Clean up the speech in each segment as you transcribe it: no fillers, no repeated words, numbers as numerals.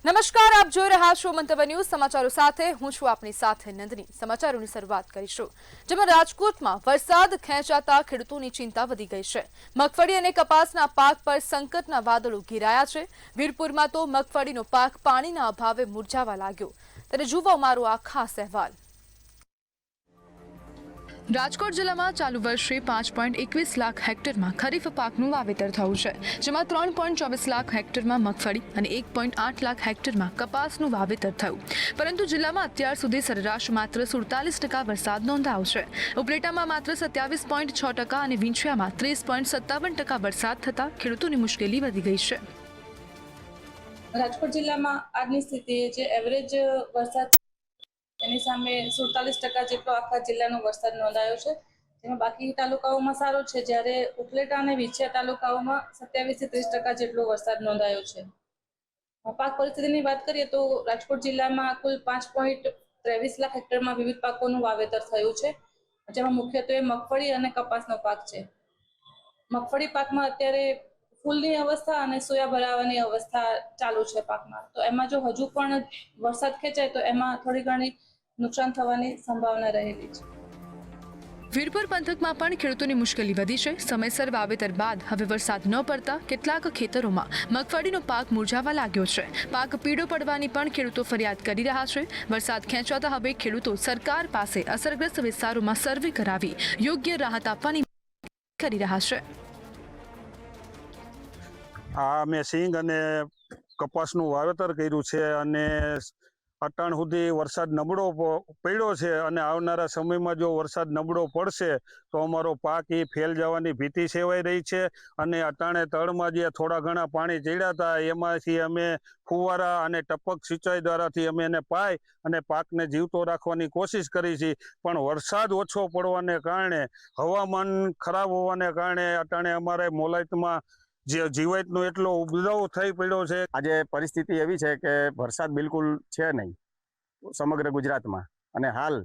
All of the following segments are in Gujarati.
નમસ્કાર, આપ જોઈ રહ્યા છો મંતવ્ય ન્યૂઝ સમાચારો સાથે હું છું આપની સાથે નંદની। સમાચારોની શરૂઆત કરીશું, જેમાં રાજકોટમાં વરસાદ ખેંચાતા ખેડૂતોની ચિંતા વધી ગઈ છે। મગફળી અને કપાસના પાક પર સંકટના વાદળો ઘેરાયા છે। વીરપુરમાં તો મગફળીનો પાક પાણીના અભાવે મુરઝાવા લાગ્યો। ત્યારે જુઓ મારો આ ખાસ અહેવાલ। રાજકોટ જિલ્લામાં ચાલુ વર્ષે 5.21 લાખ હેક્ટરમાં ખરીફ પાકનું વાવેતર થયું છે, જેમાં 3.24 લાખ હેક્ટરમાં મગફળી અને 1.8 લાખ હેક્ટરમાં કપાસનું વાવેતર થયું। પરંતુ જિલ્લામાં અત્યાર સુધી સરેરાશ માત્ર 47% વરસાદ નોંધાયો છે। ઉપલેટામાં માત્ર 27.6% અને વિંછિયામાં 30.57% વરસાદ થતાં ખેડૂતોની મુશ્કેલી વધી ગઈ છે। રાજકોટ જિલ્લામાં આજની સ્થિતિ જે એવરેજ વરસાદ એની સામે 47% જેટલો આખા જિલ્લાનો વરસાદ નોંધાયો છે, જેમાં બાકી તાલુકાઓમાં સારો છે, જ્યારે ઉપલેટા અને વિંછિયા તાલુકાઓમાં 27 થી 30% જેટલો વરસાદ નોંધાયો છે। પાક પરિસ્થિતિની વાત કરીએ તો રાજકોટ જિલ્લામાં કુલ 5.23 લાખ હેક્ટરમાં વિવિધ પાકોનું વાવેતર થયું છે, જેમાં મુખ્યત્વે મગફળી અને કપાસનો પાક છે। મગફળી પાકમાં અત્યારે ફૂલની અવસ્થા અને સોયા ભરાવાની અવસ્થા ચાલુ છે પાકમાં, તો એમાં જો હજુ પણ વરસાદ ખેંચાય તો એમાં થોડી ઘણી નુકસાન થવાની સંભાવના રહેલી છે। વીરપુર પંથકમાં પણ ખેડૂતોની મુશ્કેલી વધી છે। સમયસર વાવેતર બાદ હવે વરસાદ ન પડતા કેટલાક ખેતરોમાં મગફળીનો પાક મુરઝાવા લાગ્યો છે। પાક પીળો પડવાની પણ ખેડૂતો ફરિયાદ કરી રહ્યા છે। વરસાદ ખેંચાતા હવે ખેડૂતો સરકાર પાસે અસરગ્રસ્ત વિસ્તારોમાં સર્વે કરાવી યોગ્ય રાહત આપવાની કરી રહ્યા છે। મેં સિંગ અને કપાસનું વાવેતર કર્યું છે અને અટાણ સુધી વરસાદ નબળો પડ્યો છે અને આવનારા સમયમાં જો વરસાદ નબળો પડશે તો અમારો પાક એ ફેલ જવાની ભીતિ સેવાઈ રહી છે। અને અટાણે તળમાં જે થોડા ઘણા પાણી ચડ્યા હતા એમાંથી અમે ફુવારા અને ટપક સિંચાઈ દ્વારાથી અમે એને પાઈ અને પાકને જીવતો રાખવાની કોશિશ કરી છે, પણ વરસાદ ઓછો પડવાને કારણે હવામાન ખરાબ હોવાને કારણે અટાણે અમારે મોલાઈતમાં જે જીવાતનો એટલો ઉપદ્રવ થઈ પડ્યો છે। આજે પરિસ્થિતિ એવી છે કે વરસાદ બિલકુલ છે નહીં સમગ્ર ગુજરાતમાં, અને હાલ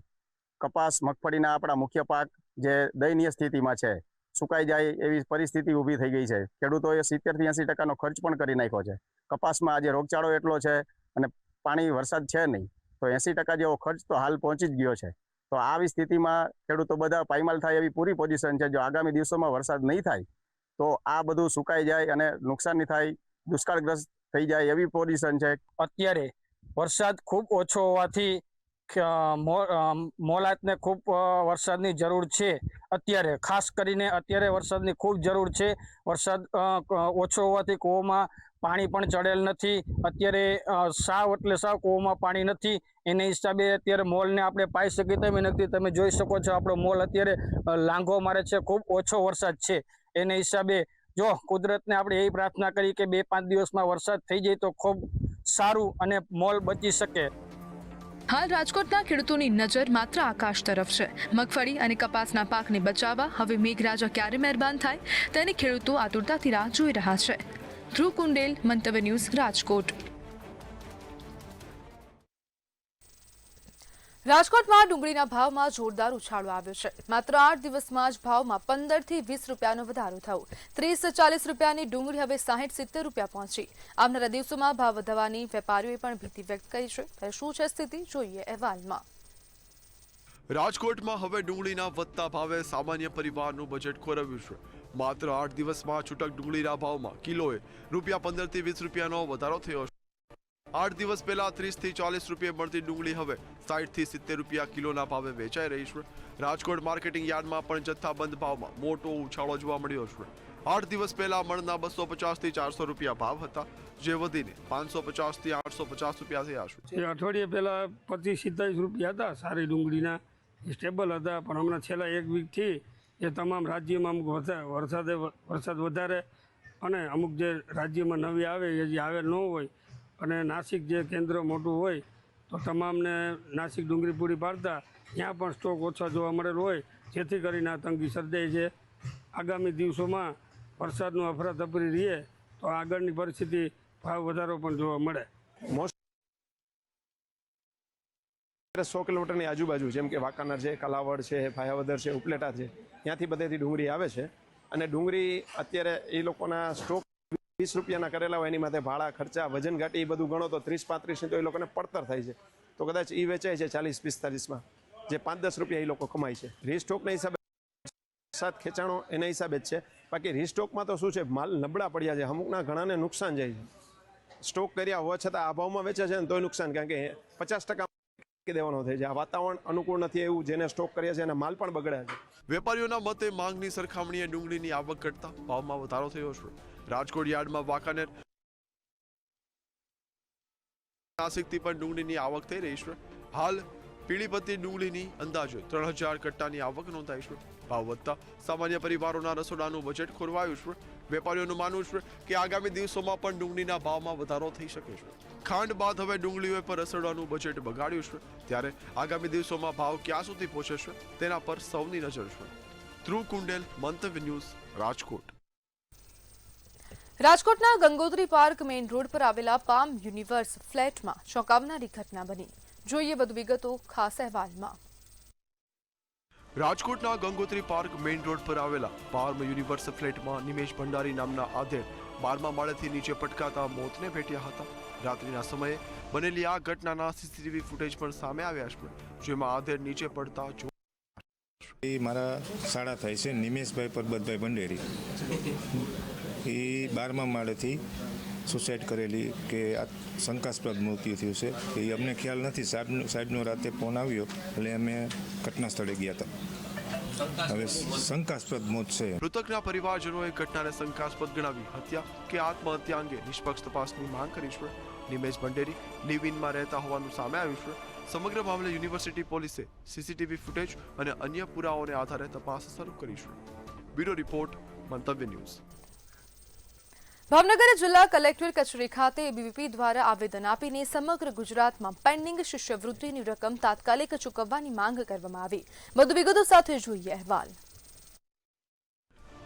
કપાસ મગફળીના આપણા મુખ્ય પાક જે દયનીય સ્થિતિમાં છે, સુકાઈ જાય એવી પરિસ્થિતિ ઊભી થઈ ગઈ છે। ખેડૂતોએ 70 થી 80% ખર્ચ પણ કરી નાખ્યો છે। કપાસમાં આજે રોગચાળો એટલો છે અને પાણી વરસાદ છે નહીં, તો 80% જેવો ખર્ચ તો હાલ પહોંચી જ ગયો છે। તો આવી સ્થિતિમાં ખેડૂતો બધા પાયમાલ થાય એવી પૂરી પોઝિશન છે। જો આગામી દિવસોમાં વરસાદ નહીં થાય તો આ બધું સુકાઈ જાય અને નુકસાની થાય, દુષ્કાળગ્રસ્ત થઈ જાય એવી પોઝિશન છે। અત્યારે વરસાદ ખૂબ ઓછો હોવાથી મોલાતને ખૂબ વરસાદની જરૂર છે। અત્યારે ખાસ કરીને અત્યારે વરસાદની ખૂબ જરૂર છે। વરસાદ ઓછો હોવાથી કૂવામાં પાણી પણ ચડેલ નથી। અત્યારે સાવ એટલે સાવ કૂવામાં પાણી નથી, એને હિસાબે અત્યારે મોલને આપણે પાઈ શકીએ તેમ નથી। તમે જોઈ શકો છો આપણો મોલ અત્યારે લાંઘો મારે છે, ખૂબ ઓછો વરસાદ છે। એને હિસાબે જો કુદરતને આપણે એવી પ્રાર્થના કરી કે 2-5 દિવસમાં વરસાદ થઈ જાય તો ખૂબ સારું અને મોલ બચી શકે। હાલ રાજકોટના ખેડૂતોની નજર માત્ર આકાશ તરફ છે। મગફળી અને કપાસના પાકને બચાવવા હવે મેઘરાજા ક્યારે મહેરબાન થાય તેની ખેડૂતો આતુરતાથી રાહ જોઈ રહ્યા છે। ધ્રુવ કુંડેલ, મંતવ્ય ન્યૂઝ, રાજકોટ। રાજકોટમાં ડુંગળીના ભાવમાં જોરદાર ઉછાળો આવ્યો છે। માત્ર 8 દિવસમાં જ ભાવમાં 15 થી 20 રૂપિયાનો વધારો થયો। 30-40 રૂપિયાની ડુંગળી હવે 60-70 રૂપિયા પહોંચી। આવનારા દિવસોમાં ભાવ વધવાની વેપારીઓએ પણ ભીતિ વ્યક્ત કરી છે। ત્યારે શું છે સ્થિતિ, જોઈએ અહેવાલમાં। રાજકોટમાં હવે ડુંગળીના વધતા ભાવે સામાન્ય પરિવારનું બજેટ ખોરવ્યું છે। માત્ર 8 દિવસમાં છૂટક ડુંગળીના ભાવમાં કિલોએ ₹15 થી 20 રૂપિયાનો વધારો થયો છે। 8 દિવસ પહેલા 30 થી 40 રૂપિયા મળતી ડુંગળી હવે 60 થી 70 રૂપિયા કિલોના ભાવે વેચાઈ રહી છે। રાજકોટ માર્કેટિંગ યાર્ડમાં પણ જથ્થાબંધ ભાવમાં મોટો ઉછાળો જોવા મળ્યો છે। 8 દિવસ પહેલા મણના 250 થી 400 રૂપિયા ભાવ હતા, જે વધીને 550 થી 850 રૂપિયા થયા છે। અઠવાડિયે પહેલા 25-27 રૂપિયા હતા સારી ડુંગળીના, સ્ટેબલ હતા, પણ હમણાં છેલ્લા એક વીકથી એ તમામ રાજ્યમાં અમુક વરસાદ વધારે અને અમુક જે રાજ્યમાં નવી આવે એ જે આવેલ ન હોય, અને નાસિક જે કેન્દ્ર મોટું હોય તો તમામને નાસિક ડુંગળી પૂરી પાડતા ત્યાં પણ સ્ટોક ઓછા જોવા મળેલ હોય, જેથી કરીને આ તંગી સર્જાય છે। આગામી દિવસોમાં વરસાદનું અફરાતફરી રહે તો આગળની પરિસ્થિતિ ભાવ વધારો પણ જોવા મળે। 100 કિલોમીટરની આજુબાજુ જેમ કે વાંકાનેર છે, કાલાવડ છે, ભાયાવદર છે, ઉપલેટા છે, ત્યાંથી બધેથી ડુંગળી આવે છે અને ડુંગળી અત્યારે એ લોકોના સ્ટોક 20 રૂપિયાના કરેલા હોય એની માથે ભાડા ખર્ચા વજન ઘાટી એ બધું ગણો તો 30-35 તો એ લોકોને પડતર થાય છે. તો કદાચ એ વેચાય છે 40-45માં, જે 5-10 રૂપિયા એ લોકો કમાય છે. રીસ્ટોકના હિસાબે વરસાદ ખેંચાણો એના હિસાબે જ છે. બાકી રીસ્ટોકમાં તો શું છે, માલ નબળા પડ્યા છે, અમુકના ઘણાને નુકસાન જાય છે. સ્ટોક કર્યા હોવા છતાં આ ભાવમાં વેચે છે ને તોય નુકસાન, કારણ કે 50% દેવાનો થાય છે. આ વાતાવરણ અનુકૂળ નથી એવું, જેને સ્ટોક કર્યા છે એના માલ પણ બગડ્યા છે. વેપારીઓના મતે માંગની સરખામણીએ ડુંગળીની આવક ઘટતા ભાવમાં વધારો થયો છે. રાજકોટ યાર્ડમાં વાંકાનેર નાસિકથી પણ ડુંગળીની આવક થઈ રહી છે. હાલ પીળીપત્તી ડુંગળીની અંદાજે 3000 કટ્ટાની આવક નોંધાઈ છે. ભાવ વધતા સામાન્ય પરિવારોના રસોડાનું બજેટ ખોરવાયું છે. વેપારીઓનું માનવું છે કે આગામી દિવસોમાં પણ ડુંગળીના ભાવમાં વધારો થઈ શકે છે. ખાંડ બાદ હવે ડુંગળીઓએ પર રસોડાનું બજેટ બગાડ્યું છે, ત્યારે આગામી દિવસોમાં ભાવ ક્યાં સુધી પહોંચે છે તેના પર સૌની નજર છે. ધ્રુવ કુંડેલ, મંતવ્ય ન્યૂઝ, રાજકોટ. રાજકોટના ગંગોત્રી પાર્ક મેઇન રોડ પર આવેલા પામ યુનિવર્સ ફ્લેટમાં ચોંકાવનારી ઘટના બની. જોઈએ વધુ વિગતો ખાસ અહેવાલમાં. રાજકોટના ગંગોત્રી પાર્ક મેઇન રોડ પર આવેલા પામ યુનિવર્સ ફ્લેટમાં નિમેશ ભંડારી નામના આધેડ 12મા માળેથી નીચે પટકાતા મોતને ભેટ્યા હતા. રાત્રિના સમયે બનેલી આ ઘટનાના સીસીટીવી ફૂટેજ પણ સામે આવ્યા છે, જેમાં આધેડ નીચે પડતા મારા શાળા થાય છે નિમેશભાઈ પરબતભાઈ ભંડેરી. એ 12મા માળેથી સુસાઇડ કરેલી કે આ શંકાસ્પદ મૃત્યુ થયું છે એ અમને ખ્યાલ નથી. સાહેબનો રાતે ફોન આવ્યો એટલે અમે ઘટના સ્થળે ગયા હતા. હવે શંકાસ્પદ મોત છે. મૃતકના પરિવારજનોએ ઘટનાને શંકાસ્પદ ગણાવી હત્યા કે આત્મહત્યા અંગે નિષ્પક્ષ તપાસની માંગ કરી છે. નિમેશ ભંડેરી લિવ ઇનમાં રહેતા હોવાનું સામે આવ્યું છે. સમગ્ર મામલે યુનિવર્સિટી પોલીસે સીસીટીવી ફૂટેજ અને અન્ય પુરાવાઓને આધારે તપાસ શરૂ કરી છે. બ્યુરો રિપોર્ટ, મંતવ્ય ન્યૂઝ. ભાવનગર જિલ્લા કલેક્ટર કચેરી ખાતે એબીવીપી દ્વારા આવેદન આપીને સમગ્ર ગુજરાતમાં પેન્ડિંગ શિષ્યવૃત્તિની રકમ તાત્કાલિક ચૂકવવાની માંગ કરવામાં આવી. વધુ વિગતો સાથે જોઈએ અહેવાલ.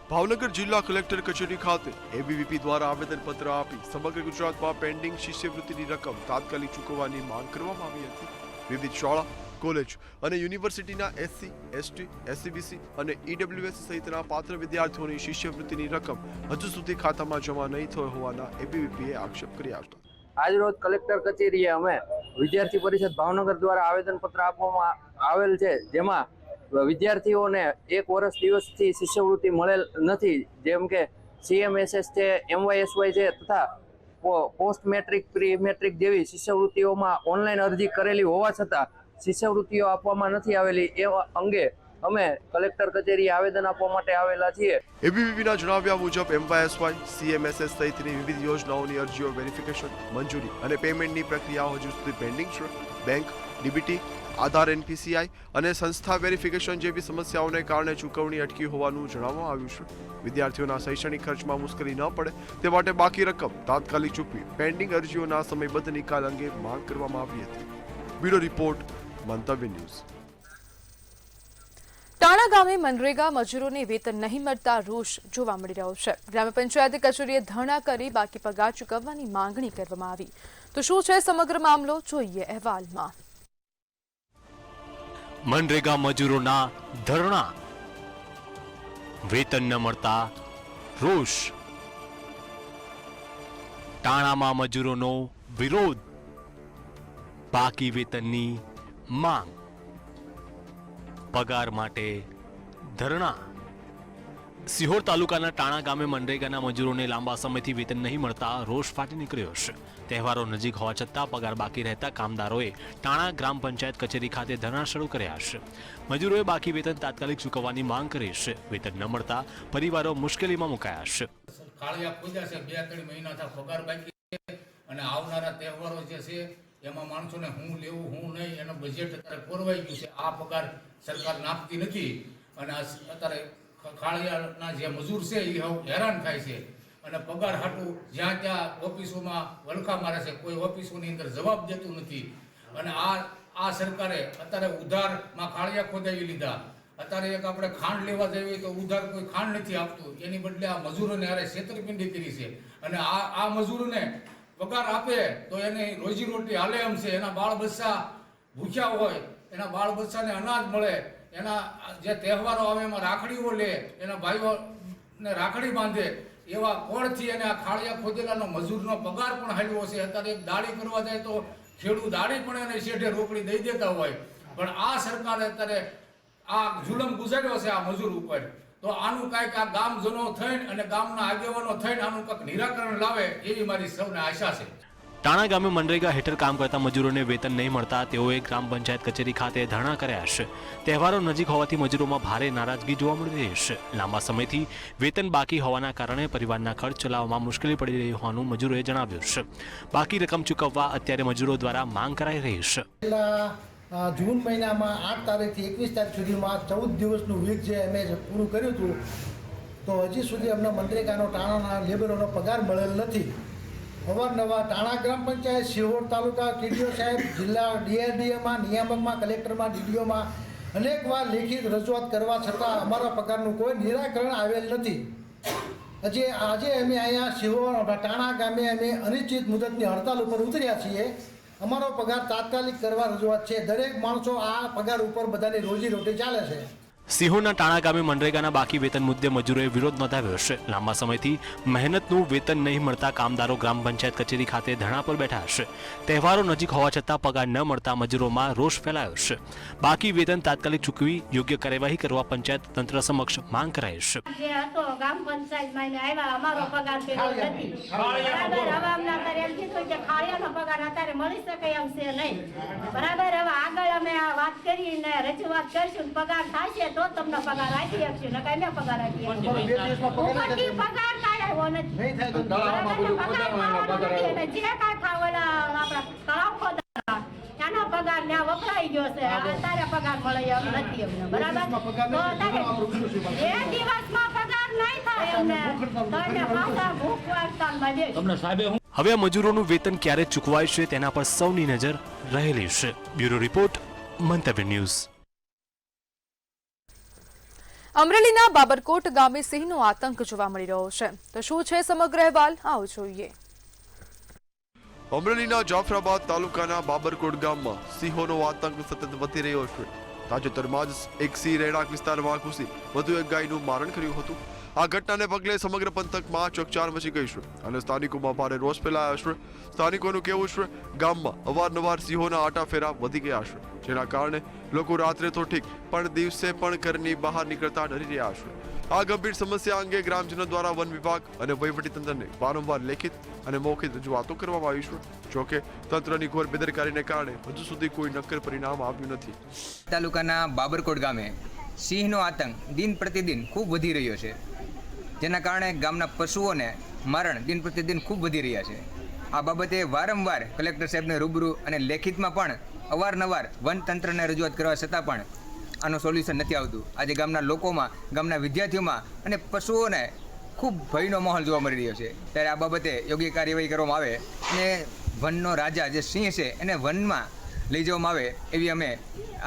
ભાવનગર જિલ્લા કલેક્ટર કચેરી ખાતે એબીવીપી દ્વારા આવેદનપત્ર આપી સમગ્ર ગુજરાતમાં પેન્ડિંગ શિષ્યવૃત્તિની રકમ તાત્કાલિક ચૂકવવાની માંગ કરવામાં આવી હતી. વિવિધ શાળા, કોલેજ અને યુનિવર્સિટીના SC, ST, SCBC અને EWS સહિતના પાત્ર વિદ્યાર્થીઓની શિષ્યવૃત્તિની રકમ હજુ સુધી ખાતામાં જમા નહીં થઈ હોવાના એબીવીપીએ આક્ષેપ કર્યા હતા. આજરોજ કલેક્ટર કચેરીએ અમે વિદ્યાર્થી પરિષદ ભાવનગર દ્વારા આવેદનપત્ર આપવામાં આવેલ છે, જેમાં વિદ્યાર્થીઓને 1 વર્ષ દિવસથી શિષ્યવૃત્તિ મળેલ નથી, જેમ કે CMSS છે, MYSY છે તથા પોસ્ટ મેટ્રિક, પ્રી મેટ્રિક જેવી શિષ્યવૃત્તિઓમાં ઓનલાઈન અરજી કરેલી હોવા છતાં શિષ્યવૃત્તિઓ આપવામાં નથી આવેલી. એ અંગે અમે કલેક્ટર કચેરીએ આવેદન આપવા માટે આવેલા છીએ. એબીવીપીના જણાવ્યા મુજબ MYSY, CMSS સહિતની વિવિધ યોજનાઓની અરજીઓ વેરિફિકેશન, મંજૂરી અને પેમેન્ટની પ્રક્રિયાઓ હજુ સુધી પેન્ડિંગ છે. બેંક, ડીબીટી, આધાર, NPCI અને સંસ્થા વેરિફિકેશન જેવી સમસ્યાઓને કારણે ચૂકવણી અટકી હોવાનું જણાવવામાં આવ્યું છે. વિદ્યાર્થીઓના શૈક્ષણિક ખર્ચમાં મુશ્કેલી ન પડે તે માટે બાકી રકમ તાત્કાલિક ચૂકવી પેન્ડિંગ અરજીઓના સમયબદ્ધ નિકાલ અંગે માંગ કરવામાં આવી હતી. બ્યુરો રિપોર્ટ, મંતવ્ય ન્યૂઝ. ટાણા ગામે મનરેગા મજૂરોને વેતન નહીં મળતા રોષ જોવા મળી રહ્યો છે. ગ્રામ પંચાયત કચેરીએ ધરણા કરી બાકી પગાર ચૂકવવાની માંગણી કરવામાં આવી. તો શું છે સમગ્ર મામલો, જોઈએ અહેવાલમાં. મનરેગા મજૂરોના ધરણા, વેતન ન મળતા રોષ. ટાણામાં મજૂરોનો વિરોધ, બાકી વેતનની માંગ, પગાર માટે ધરણા. સિહોર તાલુકાના ટાણા ગામે મનરેગાના મજૂરોને લાંબા સમયથી વેતન નહીં મળતા રોષ ફાટી નીકળ્યો છે. તહેવારો નજીક હોવા છતાં પગાર બાકી રહેતા કામદારોએ ટાણા ગ્રામ પંચાયત કચેરી ખાતે ધરણા શરૂ કર્યા છે. મજૂરોએ બાકી વેતન તાત્કાલિક ચૂકવવાની માંગ કરી છે. વેતન ન મળતા પરિવારો મુશ્કેલીમાં મુકાયા છે. કાળિયા ખોદ્યા છે, 2-3 મહિનાથી પગાર બાકી છે અને આવનારા તહેવારો જે છે એમાં માણસોને હું લેવું હું નહીં એનું બજેટ અત્યારે ખોરવાઈ ગયું છે. આ પગાર સરકાર નાખતી નથી અને અત્યારે કાળિયાના જે મજૂર છે એ હેરાન થાય છે અને પગાર હાટું જ્યાં ત્યાં ઓફિસોમાં વલખા મારે છે, કોઈ ઓફિસોની અંદર જવાબ દેતું નથી. અને આ સરકારે અત્યારે ઉધારમાં કાળિયા ખોદાવી લીધા. અત્યારે એક આપણે ખાંડ લેવા જઈએ તો ઉધાર કોઈ ખાંડ નથી આપતું, એની બદલે આ મજૂરોને હારે છેતરપિંડી કરી છે. અને આ મજૂરોને પગાર આપે તો એને રોજીરોટી હાલે એમ છે. એના બાળ બચ્ચા ભૂખ્યા હોય, એના બાળ બચ્ચાને અનાજ મળે, એના જે તહેવારો આવે એમાં રાખડીઓ લે, એના ભાઈઓને રાખડી બાંધે, એવા કોળથી અને આ ખાળિયા ખોદેલાનો મજૂરનો પગાર પણ હાલ્યો છે. અત્યારે એક દાળી કરવા જાય તો ખેડૂત દાળી પણ એને શેઠે રોકડી દઈ દેતા હોય, પણ આ સરકારે અત્યારે આ જુલમ ગુજાર્યો છે આ મજૂર ઉપર. તો આનું કાંઈક આ ગામજનો થઈને અને ગામના આગેવાનો થઈને આનું કંઈક નિરાકરણ લાવે એવી મારી સૌને આશા છે. ટાણા ગામે મનરેગા હેઠળ કામ કરતા મજૂરોને વેતન નહીં મળતા તેઓએ ગ્રામ પંચાયત કચેરી ખાતે ધરણા કર્યા છે. તહેવારો નજીક હોવાથી મજૂરોમાં ભારે નારાજગી જોવા મળી રહી છે. લાંબા સમયથી વેતન બાકી હોવાના કારણે પરિવારના ખર્ચ ચલાવવામાં મુશ્કેલી પડી રહી હોવાનું મજૂરોએ જણાવ્યું છે. બાકી રકમ ચૂકવવા અત્યારે મજૂરો દ્વારા માંગ કરાઈ રહી છે. જૂન મહિનામાં 8 તારીખથી 21 તારીખ સુધીમાં 14 દિવસનું વીક જે અમે પૂરું કર્યું હતું, તો હજી સુધી અમને મનરેગાનો ટાણાના લેબરોનો પગાર મળેલ નથી. અવારનવાર ટાણા ગ્રામ પંચાયત, સિહોર તાલુકા ટીડીઓ સાહેબ, જિલ્લા ડીઆરડીએમાં, નિયામકમાં, કલેક્ટરમાં, ડીડીઓમાં અનેકવાર લેખિત રજૂઆત કરવા છતાં અમારા પગારનું કોઈ નિરાકરણ આવેલ નથી. આજે અમે અહીંયા સિહોર ટાણા ગામે અમે અનિશ્ચિત મુદતની હડતાલ ઉપર ઉતર્યા છીએ. અમારો પગાર તાત્કાલિક કરવા રજૂઆત છે. દરેક માણસો આ પગાર ઉપર બધાની રોજીરોટી ચાલે છે. સિહોરના ટાણા ગામે મનરેગાના બાકી વેતન મુદ્દે મજૂરોએ વિરોધ નોંધાવ્યો છે. લાંબા સમયથી મહેનતનું વેતન નહીં મળતા કામદારો ગ્રામ પંચાયત કચેરી ખાતે ધરણા પર બેઠા છે. તહેવારો નજીક હોવા છતાં પગાર ન મળતા મજૂરોમાં રોષ ફેલાયો છે. બાકી વેતન તાત્કાલિક ચૂકવી યોગ્ય કાર્યવાહી કરવા પંચાયત તંત્ર સમક્ષ માંગ કરાઈ છે. ગ્રામ પંચાયતમાં આવ્યા, અમારો પગાર પેલો નથી. બરાબર, હવે અમને અત્યારે એમ કીધું કે ખાળિયાનો પગાર અત્યારે મળી શકે એમ છે નહીં. બરાબર, હવે આગળ અમે આ વાત કરીને રજૂઆત કરશું, પગાર થશે તો તમને પગાર આપી શકશું, ને કઈ પગાર આપી ઉપરથી પગાર કાંઈ આવ્યો નથી. જે કાંઈ ખાવેલા આપણા તળાવ ખોદા એનો પગાર ત્યાં વપરાઈ ગયો છે. અત્યારે પગાર મળે એમ નથી અમને. બરાબર, તો અત્યારે 2 દિવસમાં પગાર નહીં થાય અમને તો અમે પાછા ભૂખ હડતાલમાં બેસીશું. હવે આ મજૂરોનું વેતન ક્યારે ચૂકવાય છે તેના પર સૌની નજર રહેલી છે. બ્યુરો રિપોર્ટ, મંતવ્ય ન્યૂઝ. અમરેલીના બાબરકોટ ગામે સિંહનો આતંક જોવા મળી રહ્યો છે. તો શું છે સમગ્ર અહેવાલ, આવો જોઈએ. અમરેલીના જાફરાબાદ તાલુકાના બાબરકોટ ગામમાં સિંહોનો આતંક સતત વધી રહ્યો છે. તાજેતરમાં જ એક સિંહ રહેણાંક વિસ્તારમાં ઘૂસી વધુ એક ગાયનું મારણ કર્યું હતું. આ ઘટનાને પગલે સમગ્ર પંથકમાં ચકચાર મચી ગઈ છે અને સ્થાનિકોમાં ભારે રોષ ફેલાયો છે. સ્થાનિકોનું કહેવું છે ગામમાં અવારનવાર સિંહોના આટાફેરા વધી ગયા છે, જેના કારણે લોકો રાત્રે તો ઠીક પણ દિવસે પણ ઘરની બહાર નીકળતા ડરી રહ્યા છે. આ ગંભીર સમસ્યા અંગે ગ્રામજનો દ્વારા વન વિભાગ અને વહીવટીતંત્રને વારંવાર લેખિત અને મૌખિક રજૂઆતો કરવામાં આવી છે. જોકે તંત્રની ઘોર બેદરકારીને કારણે હજુ સુધી કોઈ નક્કર પરિણામ આવ્યું નથી. તાલુકાના બાબરકોટ ગામે સિંહનો આતંક દિન પ્રતિદિન ખૂબ વધી રહ્યો છે, જેના કારણે ગામના પશુઓને મારણ દિન પ્રતિદિન ખૂબ વધી રહ્યા છે. આ બાબતે વારંવાર કલેક્ટર સાહેબને રૂબરૂ અને લેખિતમાં પણ અવારનવાર વન તંત્રને રજૂઆત કરવા છતાં પણ આનું સોલ્યુશન નથી આવતું. આજે ગામના લોકોમાં, ગામના વિદ્યાર્થીઓમાં અને પશુઓને ખૂબ ભયનો માહોલ જોવા મળી રહ્યો છે. ત્યારે આ બાબતે યોગ્ય કાર્યવાહી કરવામાં આવે અને વનનો રાજા જે સિંહ છે એને વનમાં લઈ જવામાં આવે એવી અમે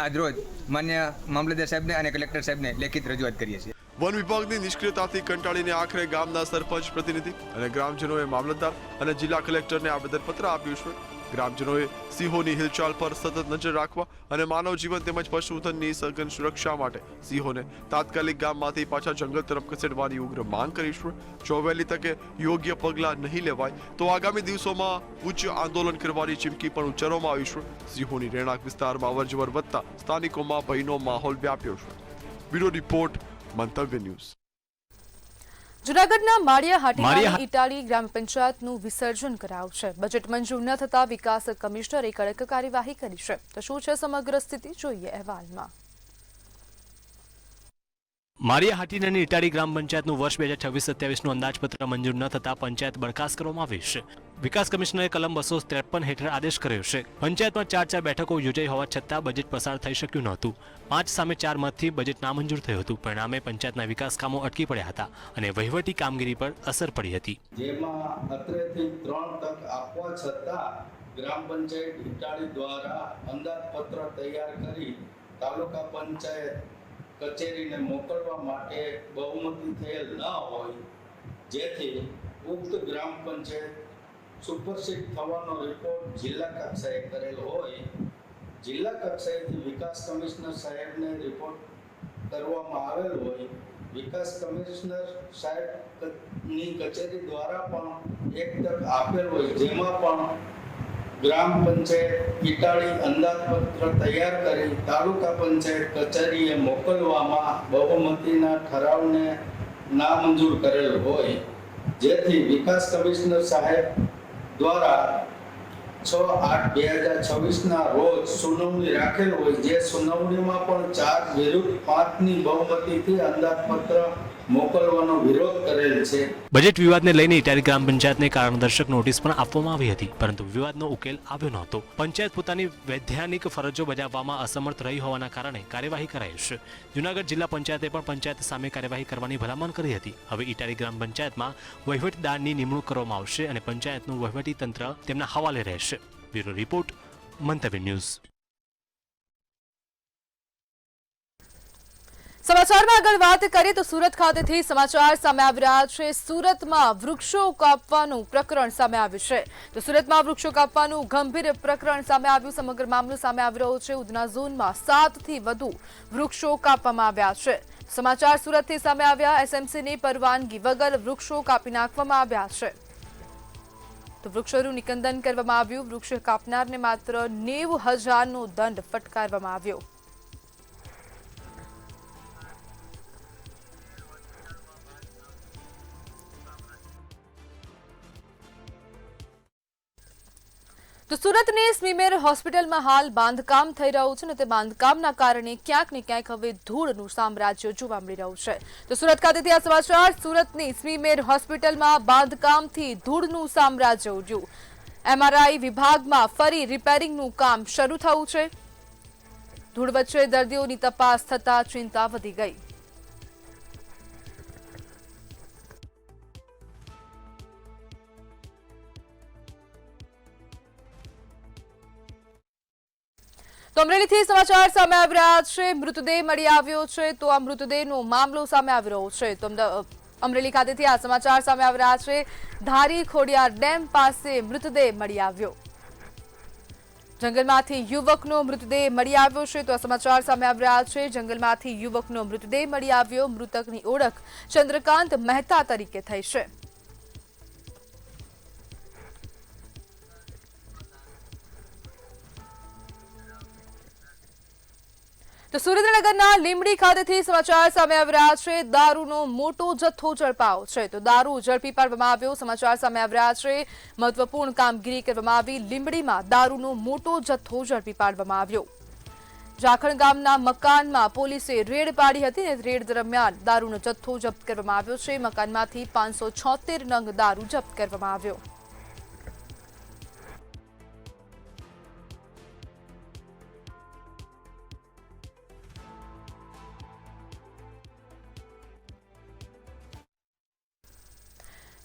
આજરોજ માન્ય મામલતદાર સાહેબને અને કલેક્ટર સાહેબને લેખિત રજૂઆત કરીએ છીએ. વન વિભાગની નિષ્ક્રિયતાથી કંટાળીને આખરે ગામના સરપંચ પ્રતિનિધિ અને ગ્રામજનોએ મામલતદાર અને જિલ્લા કલેક્ટરને આવેદનપત્ર આપ્યું છે. ગ્રામજનોએ સિંહોની હિલચાલ પર સતત નજર રાખવા અને માનવ જીવન તેમજ પશુધનની સઘન સુરક્ષા માટે સિંહોને તાત્કાલિક ગામમાંથી પાછા જંગલ તરફ ખસેડવાની ઉગ્ર માંગ કરી છે. જો વહેલી તકે યોગ્ય પગલાં નહીં લેવાય તો આગામી દિવસોમાં ઉચ્ચ આંદોલન કરવાની ચીમકી પણ ઉચ્ચારવામાં આવી છે. સિંહોની રહેણાંક વિસ્તારમાં અવરજવર વધતા સ્થાનિકોમાં ભયનો માહોલ વ્યાપ્યો છે. બ્યુરો રિપોર્ટ, મંતવ્ય ન્યૂઝ. જૂનાગઢના માળિયા હાટીમાં ઇટાલી ગ્રામ પંચાયતનું વિસર્જન કરાયું છે. બજેટ મંજૂર ન થતા વિકાસ કમિશનરે કડક કાર્યવાહી કરી છે. તો શું છે સમગ્ર સ્થિતિ, જોઈએ અહેવાલમાં. માળિયા હાટીનાની ઇટાળી ગ્રામ પંચાયતનું વર્ષ 2026-27નું અંદાજપત્ર મંજૂર ન થતા પંચાયત બરખાસ્ત કરવામાં આવી છે. વિકાસ કમિશનરે કલમ 253 હેઠળ આદેશ કર્યો છે. પંચાયતમાં 4 બેઠકો યોજાઈ હોવા છતાં બજેટ પસાર થઈ શક્યું નહોતું. 5 સામે 4 મતથી બજેટ નામંજૂર થયું હતું. પરિણામે પંચાયતના વિકાસ કામો અટકી પડ્યા હતા અને વહીવટી કામગીરી પર અસર પડી હતી. જેમાં અત્રેથી 3 તક આપવા છતાં ગ્રામ પંચાયત ઇટાળી દ્વારા અંદાજપત્ર તૈયાર કરી તાલુકા પંચાયત કચેરીને મોકલવા માટે બહુમતી થયેલ ન હોય, જેથી ઉક્ત ગ્રામ પંચાયત સુપરસીડ થવાનો રિપોર્ટ જિલ્લા કક્ષાએ કરેલ હોય. જિલ્લા કક્ષાએથી વિકાસ કમિશનર સાહેબને રિપોર્ટ કરવામાં આવેલ હોય. વિકાસ કમિશનર સાહેબ ની કચેરી દ્વારા પણ એક તક આપેલ હોય, જેમાં પણ ગ્રામ પંચાયત ઇટાળી અંદાજપત્ર તૈયાર કરી તાલુકા પંચાયત કચેરીએ મોકલવામાં બહુમતીના ઠરાવને નામંજૂર કરેલ હોય, જેથી વિકાસ કમિશનર સાહેબ દ્વારા 6/8/2026 રોજ સુનાવણી રાખેલ હોય, જે સુનાવણીમાં પણ 4 વિરુદ્ધ 5ની બહુમતીથી અંદાજપત્ર મોકલવાનો વિરોધ કરેલ છે. બજેટ વિવાદને લઈને ઇટારી ગ્રામ પંચાયતને કારણદર્શક નોટિસ પણ આપવામાં આવી હતી, પરંતુ વિવાદનો ઉકેલ આવ્યો નહોતો. પંચાયત પોતાની વૈધાનિક ફરજો બજાવવામાં અસમર્થ રહી હોવાના કારણે કાર્યવાહી કરાઈ છે. જૂનાગઢ જિલ્લા પંચાયતે પણ પંચાયત સામે કાર્યવાહી કરવાની ભલામણ કરી હતી. હવે ઇટારી ગ્રામ પંચાયતમાં વહીવટદારની નિમણૂક કરવામાં આવશે અને પંચાયતનું વહીવટી તંત્ર તેમના હવાલે રહેશે. બ્યુરો રિપોર્ટ, મંતવ્ય ન્યૂઝ. સમાચારમાં આગળ વાત કરીએ તો સુરત ખાતેથી સમાચાર સામે આવી રહ્યા છે. સુરતમાં વૃક્ષો કાપવાનું પ્રકરણ સામે આવ્યું છે. તો સુરતમાં વૃક્ષો કાપવાનું ગંભીર પ્રકરણ સામે આવ્યું. સમગ્ર મામલો સામે આવી રહ્યો છે. ઉધના ઝોનમાં 7થી વધુ વૃક્ષો કાપવામાં આવ્યા છે. સમાચાર સુરતથી સામે આવ્યા. એસએમસીની પરવાનગી વગર વૃક્ષો કાપી નાખવામાં આવ્યા છે. તો વૃક્ષોનું નિકંદન કરવામાં આવ્યું. વૃક્ષ કાપનારને માત્ર 90,000નો દંડ ફટકારવામાં આવ્યો. તો સુરતની સ્મીમેર હોસ્પિટલમાં હાલ બાંધકામ થઈ રહ્યું છે અને તે બાંધકામના કારણે ક્યાંક ને ક્યાંક હવે ધૂળનું સામ્રાજ્ય જોવા મળી રહ્યું છે. તો સુરત ખાતેથી આ સમાચાર. સુરતની સ્મીમેર હોસ્પિટલમાં બાંધકામથી ધૂળનું સામ્રાજ્ય ઉડ્યું. એમઆરઆઈ વિભાગમાં ફરી રિપેરિંગનું કામ શરૂ થયું છે. ધૂળ વચ્ચે દર્દીઓની તપાસ થતા ચિંતા વધી ગઈ. તો અમરેલીથી સમાચાર સામે આવી રહ્યા છે. મૃતદેહ મળી આવ્યો છે. તો આ મૃતદેહનો મામલો સામે આવી રહ્યો છે. તો અમરેલી ખાતેથી આ સમાચાર સામે આવી રહ્યા છે. ધારી ખોડિયાર ડેમ પાસે મૃતદેહ મળી આવ્યો. જંગલમાંથી યુવકનો મૃતદેહ મળી આવ્યો છે. તો આ સમાચાર સામે આવી રહ્યા છે. જંગલમાંથી યુવકનો મૃતદેહ મળી આવ્યો. મૃતકની ઓળખ ચંદ્રકાંત મહેતા તરીકે થઈ છે. તો સુરેન્દ્રનગરના લીંબડી ખાતેથી સમાચાર સામે આવી રહ્યા છે. દારૂનો મોટો જથ્થો ઝડપાયો છે. તો દારૂ ઝડપી પાડવામાં આવ્યો. સમાચાર સામે આવી રહ્યા છે. મહત્વપૂર્ણ કામગીરી કરવામાં આવી. લીંબડીમાં દારૂનો મોટો જથ્થો ઝડપી પાડવામાં આવ્યો. જાખણ ગામના મકાનમાં પોલીસે રેડ પાડી હતી અને રેડ દરમિયાન દારૂનો જથ્થો જપ્ત કરવામાં આવ્યો છે. મકાનમાંથી 576 નંગ દારૂ જપ્ત કરવામાં આવ્યો.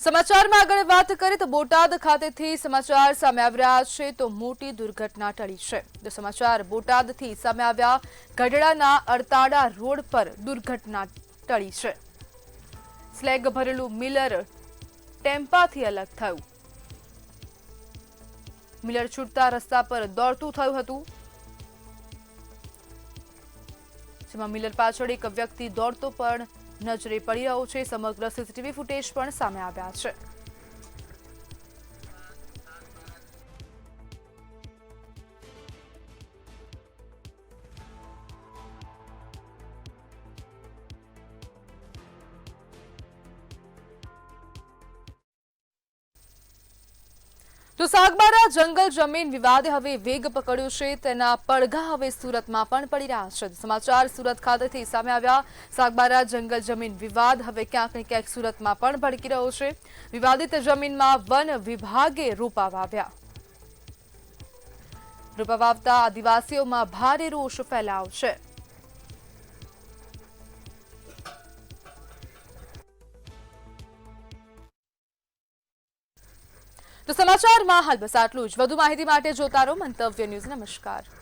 સમાચારમાં આગળ વાત કરીએ તો બોટાદ ખાતેથી સમાચાર સામે આવી રહ્યા છે. તો મોટી દુર્ઘટના ટળી છે. તો સમાચાર બોટાદથી સામે આવ્યા. ગઢડાના અડતાડા રોડ પર દુર્ઘટના ટળી છે. સ્લેગ ભરેલું મિલર ટેમ્પાથી અલગ થયું. મિલર છૂટતા રસ્તા પર દોડતું થયું હતું, જેમાં મિલર પાછળ એક વ્યક્તિ દોડતો પણ નજરે પડી રહ્યો છે. સમગ્ર સીસીટીવી ફૂટેજ પણ સામે આવ્યા છે. તો સાગબારા જંગલ જમીન વિવાદે હવે વેગ પકડ્યો છે. તેના પડઘા હવે સુરતમાં પણ પડી રહ્યા છે. સમાચાર સુરત ખાતેથી સામે આવ્યા. સાગબારા જંગલ જમીન વિવાદ હવે ક્યાંક ને ક્યાંક સુરતમાં પણ ભડકી રહ્યો છે. વિવાદિત જમીનમાં વન વિભાગે રોપા વાવ્યા. રોપા વાવતા આદિવાસીઓમાં ભારે રોષ ફેલાયો છે. તો સમાચારમાં હાલ બસ આટલું જ. વધુ માહિતી માટે જોતા રહો મંતવ્ય ન્યૂઝ. નમસ્કાર.